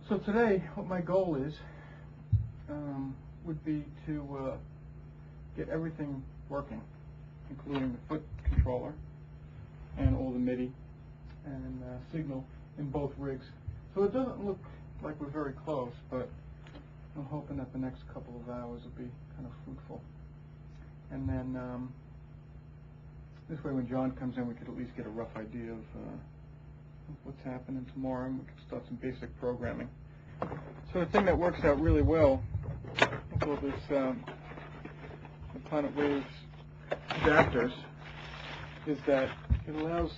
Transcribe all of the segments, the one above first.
So today, what my goal is, would be to get everything working, including the foot controller and all the MIDI and signal in both rigs. So it doesn't look like we're very close, but I'm hoping that the next couple of hours will be kind of fruitful. And then this way when John comes in, we could at least get a rough idea of what's happening tomorrow, and we can start some basic programming. So the thing that works out really well with all this the Planet Waves adapters is that it allows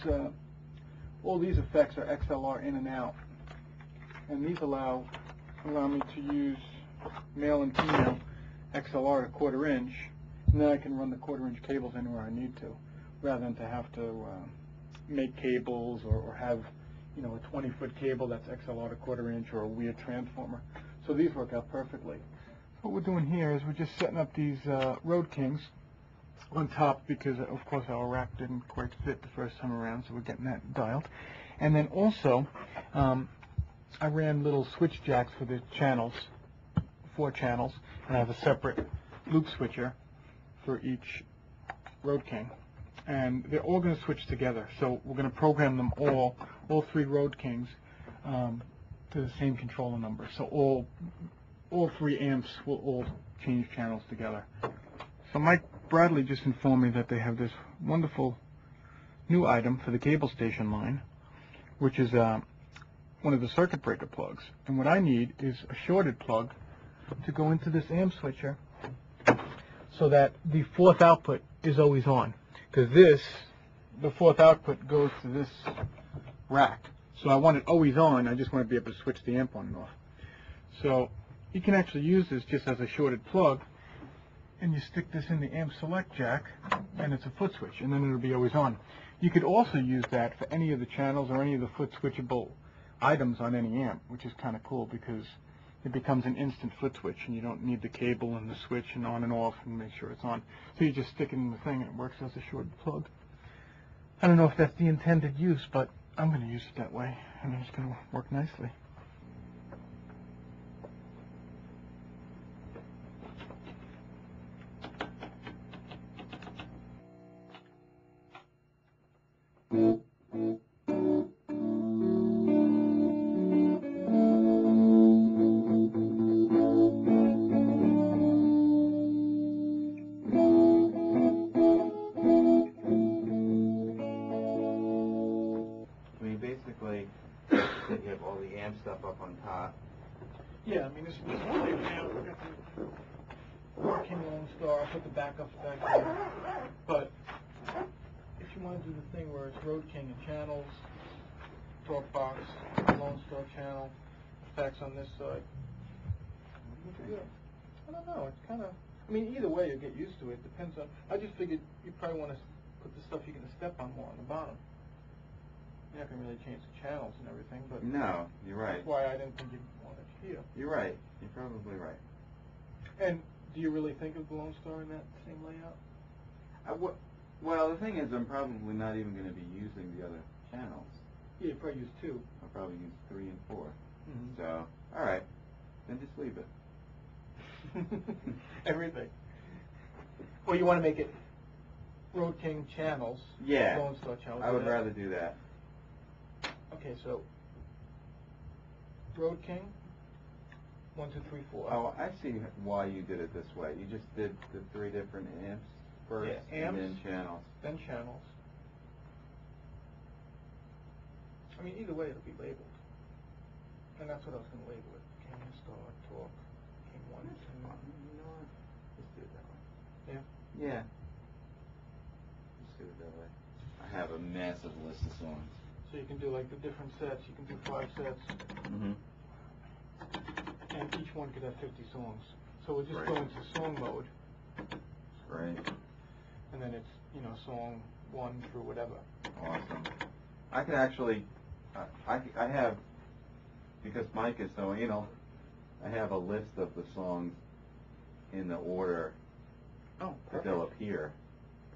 all these effects are XLR in and out, and these allow me to use male and female XLR at 1/4 inch, and then I can run the 1/4 inch cables anywhere I need to, rather than to have to make cables or have a 20-foot cable that's XLR to 1/4 inch or a weird transformer. So these work out perfectly. What we're doing here is we're just setting up these Road Kings on top because, of course, our rack didn't quite fit the first time around, so we're getting that dialed. And then also, I ran little switch jacks for the channels, 4 channels, and I have a separate loop switcher for each Road King. And they're all going to switch together, so we're going to program them all 3 Road Kings to the same controller number. So all 3 amps will all change channels together. So Mike Bradley just informed me that they have this wonderful new item for the cable station line, which is one of the circuit breaker plugs. And what I need is a shorted plug to go into this amp switcher so that the 4th output is always on. Because the 4th output goes to this rack. So I want it always on, I just want to be able to switch the amp on and off. So you can actually use this just as a shorted plug, and you stick this in the amp select jack, and it's a foot switch, and then it'll be always on. You could also use that for any of the channels or any of the foot switchable items on any amp, which is kind of cool because it becomes an instant foot switch, and you don't need the cable and the switch and on and off and make sure it's on. So you just stick it in the thing, and it works as a shorted plug. I don't know if that's the intended use, but I'm going to use it that way, and it's going to work nicely. Basically, you have all the amp stuff up on top. Yeah, I mean, this is all the amp. We've got the working Lone Star. I put the backups back there. But if you want to do the thing where it's Road King and channels, talk box, Lone Star channel, effects on this side. I don't know. It's kind of. I mean, either way, you'll get used to it. Depends on. I just figured you probably want to put the stuff you're going to step on more on the bottom. You're not going to really change the channels and everything, but no, you're right. That's why I didn't think you'd want it here. You're right. You're probably right. And do you really think of the Lone Star in that same layout? Well, the thing is, I'm probably not even going to be using the other channels. Yeah, you probably use 2. I'll probably use 3 and 4. Mm-hmm. So, all right, then just leave it. Everything. Well, you want to make it Road King channels. Yeah. Lone Star channels. I would rather do that. Okay, so Road King, 1, 2, 3, 4. Oh, I see why you did it this way. You just did the 3 different amps first, yeah, amps, and then channels. Then channels. I mean, either way, it'll be labeled, and that's what I was going to label it. King, Star, Talk, King 1, 2. You know what? Let's do it that way. Yeah. Yeah. Let's do it that way. I have a massive list of songs. So you can do like the different sets. You can do 5 sets. Mm-hmm. And each one could have 50 songs. So we'll just Right. go into song mode. Right. And then it's, song 1 through whatever. Awesome. I could actually, I have, because Mike is so anal, I have a list of the songs in the order that they'll appear.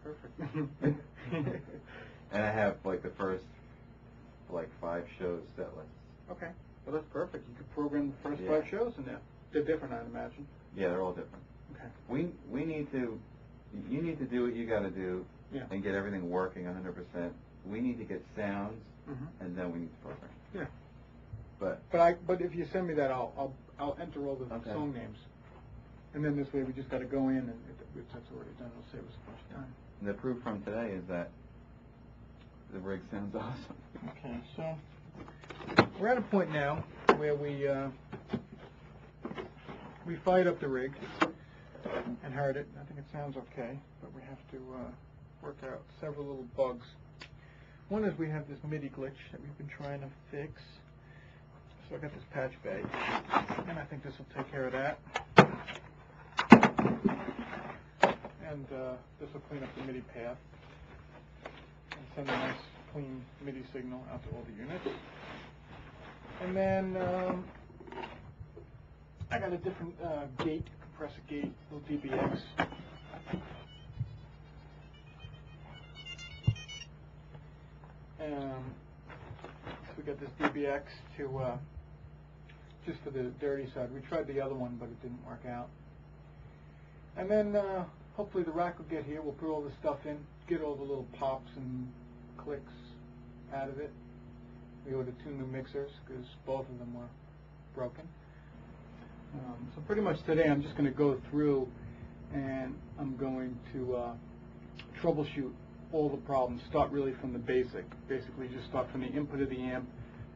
Perfect. And I have like the first 5 shows set lists. Okay. Well, that's perfect. You could program got shows in there. They're different, I'd imagine. Yeah, they're all different. Okay. We need to, you need to do what you got to do, Yeah. and get everything working 100%. We need to get sounds, and then we need to program. Yeah. But if you send me that, I'll enter all the song names, and then this way we just got to go in, and if that's already done, it'll save us a bunch of time. the proof from today is that the rig sounds awesome. Okay, so we're at a point now where we fired up the rig and heard it. I think it sounds okay, but we have to work out several little bugs. One is we have this MIDI glitch that we've been trying to fix. So I got this patch bay, and I think this will take care of that. And this will clean up the MIDI path and send a nice clean MIDI signal out to all the units. And then I got a different gate, compressor gate, little DBX. So we got this DBX to just for the dirty side. We tried the other one, but it didn't work out. And then hopefully the rack will get here. We'll put all the stuff in, get all the little pops and clicks out of it. We ordered 2 new mixers because both of them were broken. So pretty much today I'm just going to go through and I'm going to troubleshoot all the problems. Start really from the basically just start from the input of the amp,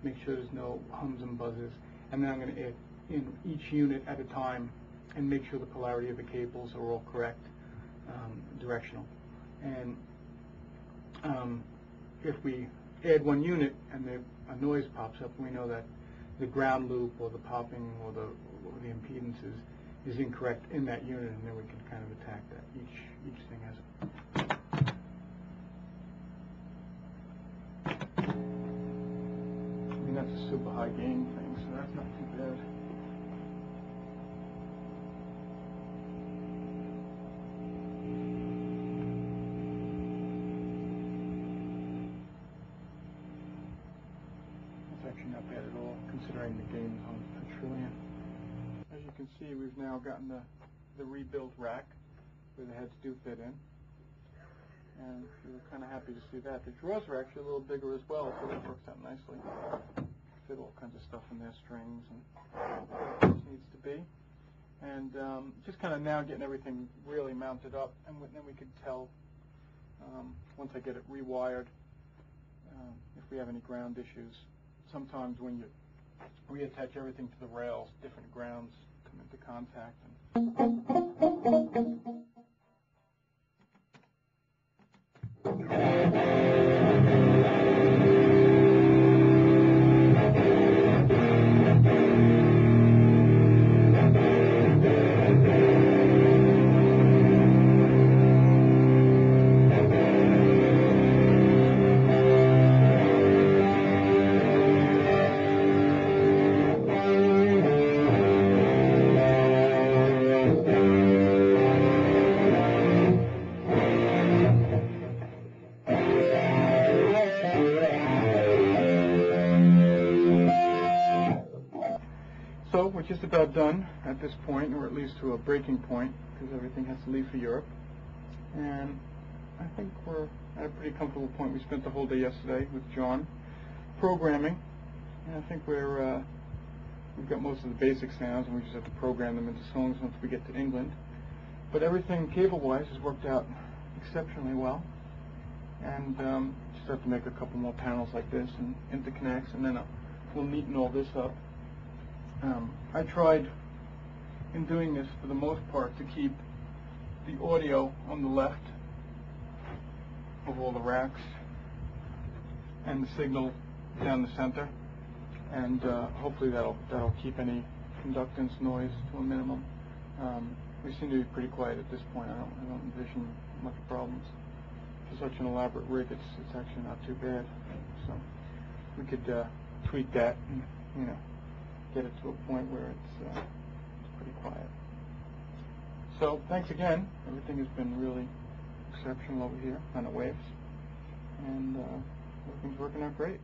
make sure there's no hums and buzzes, and then I'm going to add in each unit at a time and make sure the polarity of the cables are all correct, directional. And if we add one unit and a noise pops up, we know that the ground loop or the popping or the impedance is incorrect in that unit, and then we can kind of attack that. Each thing has it. I mean, that's a super high gain thing, so that's not too bad. That's actually not bad at all, considering the gain is on a trillion. As you can see, we've now gotten the rebuilt rack where the heads do fit in. And we were kind of happy to see that. The drawers are actually a little bigger as well, so that works out nicely. Fit all kinds of stuff in there, strings and what needs to be. And just kind of now getting everything really mounted up, and then we could tell once I get it rewired if we have any ground issues. Sometimes when you reattach everything to the rails, different grounds come into contact. So we're just about done at this point, or at least to a breaking point, because everything has to leave for Europe. And I think we're at a pretty comfortable point. We spent the whole day yesterday with John programming, and I think we've got most of the basic sounds, and we just have to program them into songs once we get to England. But everything cable-wise has worked out exceptionally well, and just have to make a couple more panels like this and interconnects, and then we'll neaten all this up. I tried, in doing this, for the most part, to keep the audio on the left of all the racks and the signal down the center, and hopefully that'll keep any conductance noise to a minimum. We seem to be pretty quiet at this point. I don't envision much problems. For such an elaborate rig, it's actually not too bad. So we could tweak that and get it to a point where it's pretty quiet. So thanks again. Everything has been really exceptional over here on the waves, and everything's working out great.